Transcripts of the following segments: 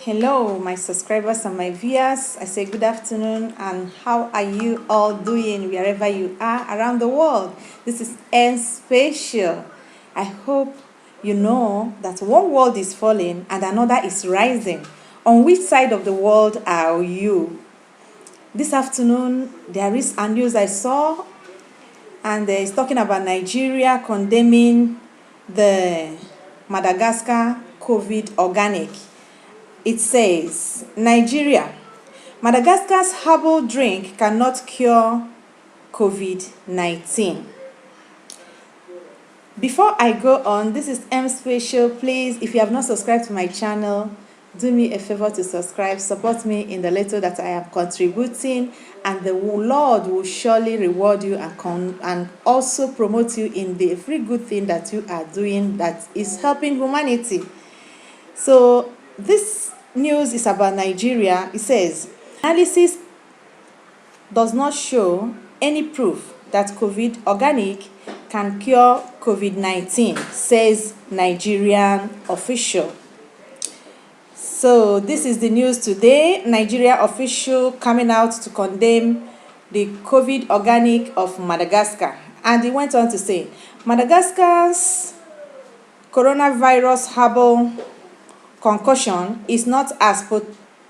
Hello, my subscribers and my viewers. I say good afternoon, and how are you all doing wherever you are around the world? This is N Spatial. I hope you know that one world is falling and another is rising. On which side of the world are you? This afternoon, there is a news I saw, and it's talking about Nigeria condemning the Madagascar COVID organic. It says, Nigeria, Madagascar's herbal drink cannot cure COVID-19. Before I go on, this is M Special. Please, if you have not subscribed to my channel, do me a favor to subscribe. Support me in the little that I am contributing, and the Lord will surely reward you and also promote you in the every good thing that you are doing that is helping humanity. So this news is about Nigeria. It says, analysis does not show any proof that COVID organic can cure COVID-19, says Nigerian official. So this is the news today. Nigeria official coming out to condemn the COVID organic of Madagascar. And he went on to say, Madagascar's coronavirus herbal concussion is not as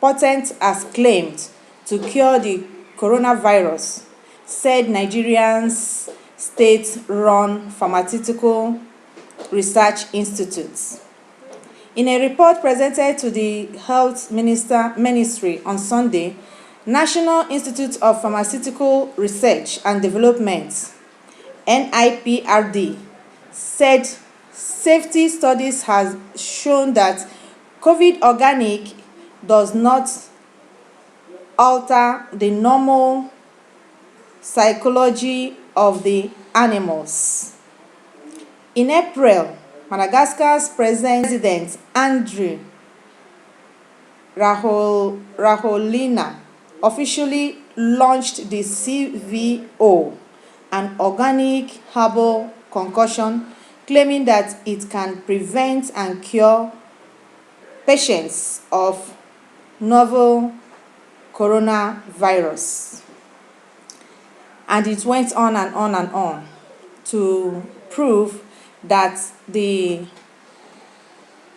potent as claimed to cure the coronavirus, said Nigerian's state-run pharmaceutical research institute. In a report presented to the Health Ministry on Sunday, National Institute of Pharmaceutical Research and Development, NIPRD, said safety studies has shown that COVID organic does not alter the normal psychology of the animals. In April, Madagascar's president Andry Rajoelina officially launched the CVO, an organic herbal concussion, claiming that it can prevent and cure patients of novel coronavirus. And it went on and on and on to prove that the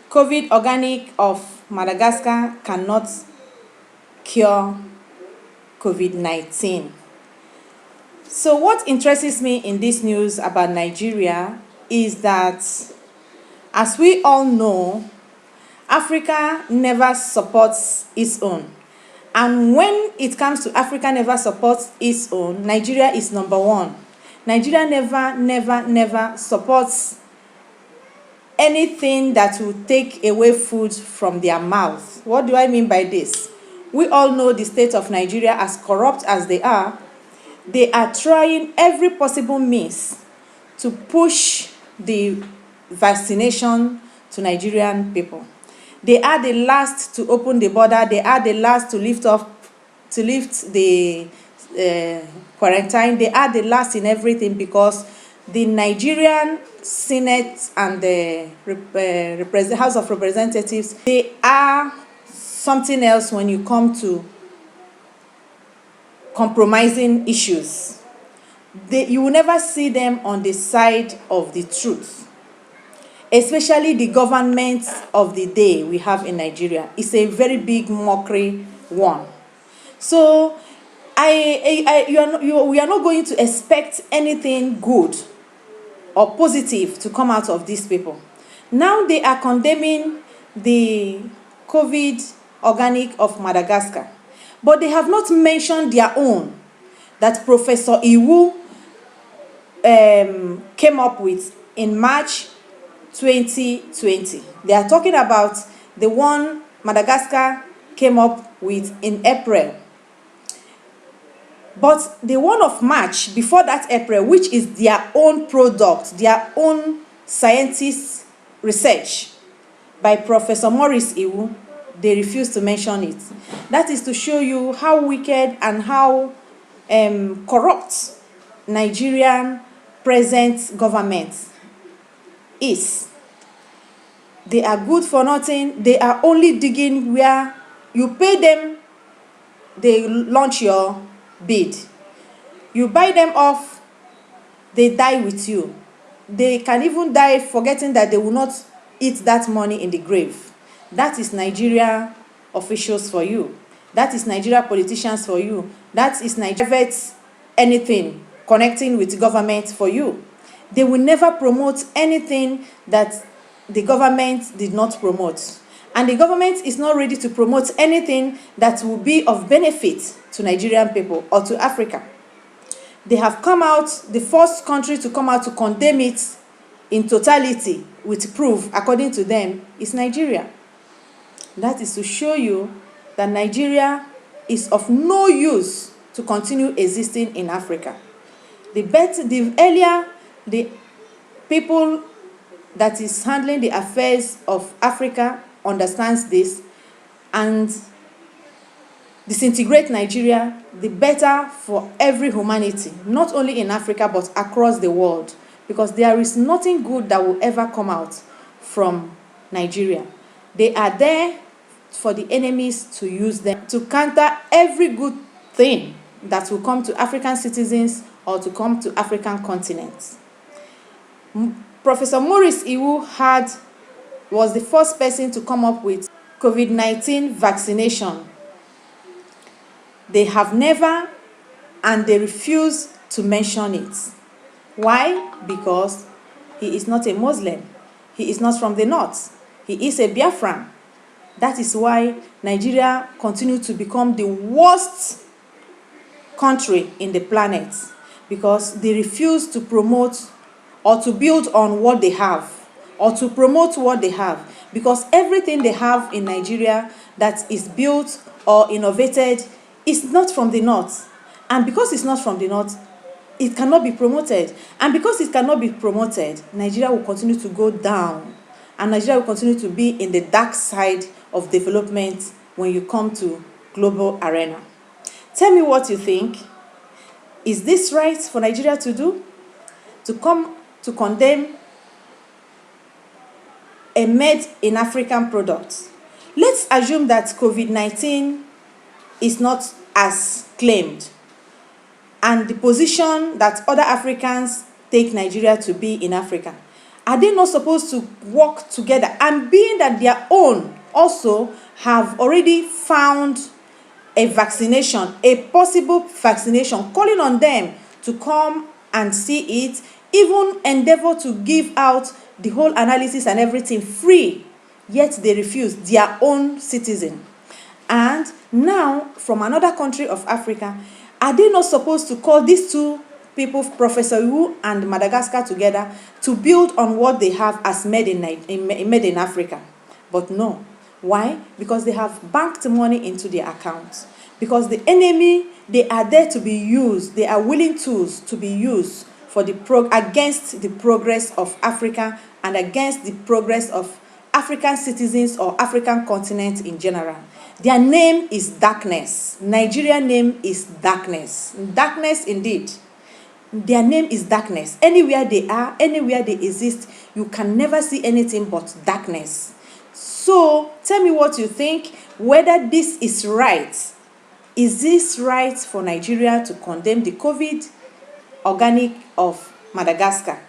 COVID organic of Madagascar cannot cure COVID-19. So what interests me in this news about Nigeria is that, as we all know, Africa never supports its own. And when it comes to Africa never supports its own, Nigeria is number one. Nigeria never supports anything that will take away food from their mouth. What do I mean by this? We all know the state of Nigeria, as corrupt as they are trying every possible means to push the vaccination to Nigerian people. They are the last to open the border. They are the last to lift the quarantine. They are the last in everything, because the Nigerian Senate and the House of Representatives, they are something else when you come to compromising issues. You will never see them on the side of the truth. Especially the government of the day we have in Nigeria. It's a very big mockery one. So we are not going to expect anything good or positive to come out of these people. Now they are condemning the COVID organic of Madagascar, but they have not mentioned their own that Professor Iwu came up with in March 2020. They are talking about the one Madagascar came up with in April. But the one of March, before that April, which is their own product, their own scientist research by Professor Moris Iwu, they refuse to mention it. That is to show you how wicked and how corrupt Nigerian present government is. They are good for nothing. They are only digging where you pay them, they launch your bid. You buy them off, they die with you. They can even die forgetting that they will not eat that money in the grave. That is Nigeria officials for you. That is Nigeria politicians for you. That is Nigeria anything connecting with government for you. They will never promote anything that the government did not promote. And the government is not ready to promote anything that will be of benefit to Nigerian people or to Africa. They have come out, the first country to come out to condemn it in totality with proof, according to them, is Nigeria. That is to show you that Nigeria is of no use to continue existing in Africa. The earlier the people that is handling the affairs of Africa understands this and disintegrate Nigeria, the better for every humanity, not only in Africa but across the world, because there is nothing good that will ever come out from Nigeria. They are there for the enemies to use them to counter every good thing that will come to African citizens or to come to African continents. Professor Moris Iwu was the first person to come up with COVID-19 vaccination. They have never, and they refuse to mention it. Why? Because he is not a Muslim. He is not from the north. He is a Biafran. That is why Nigeria continues to become the worst country in the planet, because they refuse to promote or to build on what they have or to promote what they have, because everything they have in Nigeria that is built or innovated is not from the north. And because it's not from the north, it cannot be promoted. And because it cannot be promoted, Nigeria will continue to go down. And Nigeria will continue to be in the dark side of development when you come to global arena. Tell me what you think. Is this right for Nigeria to do? To come to condemn a made in African product? Let's assume that COVID-19 is not as claimed, and the position that other Africans take Nigeria to be in Africa. Are they not supposed to work together? And being that their own also have already found a vaccination, a possible vaccination, calling on them to come and see it, even endeavor to give out the whole analysis and everything free, yet they refuse, their own citizen. And now, from another country of Africa, are they not supposed to call these two people, Professor Iwu and Madagascar, together to build on what they have as made in Africa? But no. Why? Because they have banked money into their accounts. Because the enemy, they are there to be used. They are willing tools to be used for against the progress of Africa and against the progress of African citizens or African continent in general. Their name is darkness. Nigerian name is darkness. Darkness indeed. Their name is darkness. Anywhere they are, anywhere they exist, you can never see anything but darkness. So tell me what you think, whether this is right. Is this right for Nigeria to condemn the COVID organic of Madagascar,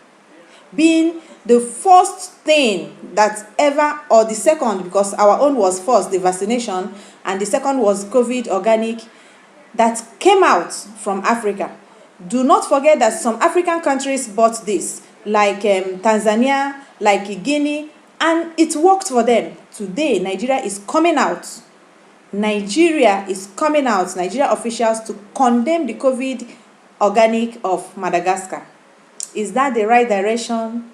being the first thing that ever, or the second, because our own was first, the vaccination, and the second was COVID organic that came out from Africa? Do not forget that some African countries bought this, like Tanzania, like Guinea, and it worked for them. Today, Nigeria is coming out. Nigeria officials to condemn the COVID organic of Madagascar. Is that the right direction,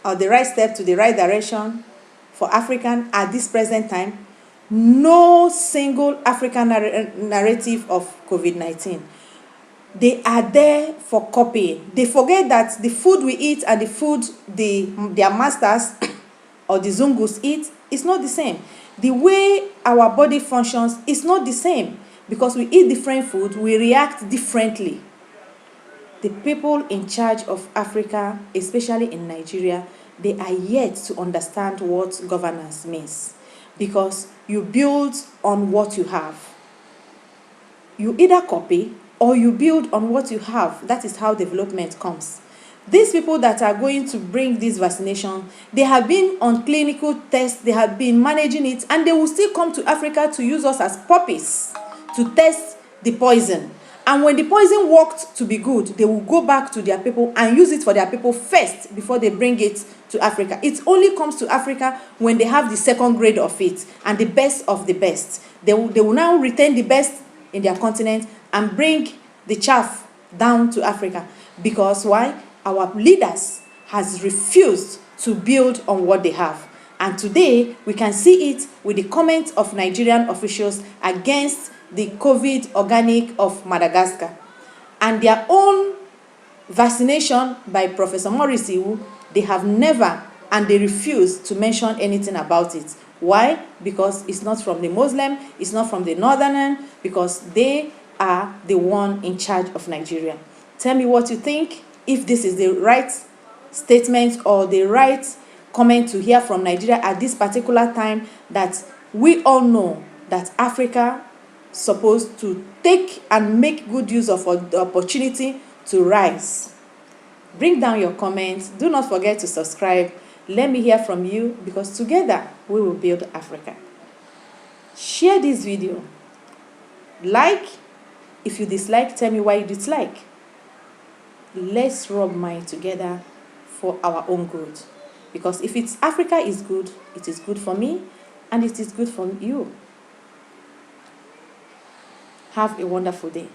or the right step to the right direction for African at this present time? No single African narrative of COVID-19. They are there for copying. They forget that the food we eat and the food their masters or the Zungus eat is not the same. The way our body functions is not the same. Because we eat different food, we react differently. The people in charge of Africa, especially in Nigeria, they are yet to understand what governance means, because you build on what you have. You either copy or you build on what you have. That is how development comes. These people that are going to bring this vaccination, they have been on clinical tests, they have been managing it, and they will still come to Africa to use us as puppies to test the poison. And when the poison worked to be good, they will go back to their people and use it for their people first before they bring it to Africa. It only comes to Africa when they have the second grade of it and the best of the best. They will now retain the best in their continent and bring the chaff down to Africa. Because why? Our leaders has refused to build on what they have. And today, we can see it with the comments of Nigerian officials against the COVID organic of Madagascar. And their own vaccination by Professor Moris Iwu, they have never, and they refuse to mention anything about it. Why? Because it's not from the Muslim, it's not from the Northern, because they are the one in charge of Nigeria. Tell me what you think, if this is the right statement or the right comment to hear from Nigeria at this particular time, that we all know that Africa is supposed to take and make good use of the opportunity to rise. Bring down your comments. Do not forget to subscribe. Let me hear from you, because together we will build Africa. Share this video. Like. If you dislike, tell me why you dislike. Let's rub minds together for our own good. Because if it's Africa is good, it is good for me and it is good for you. Have a wonderful day.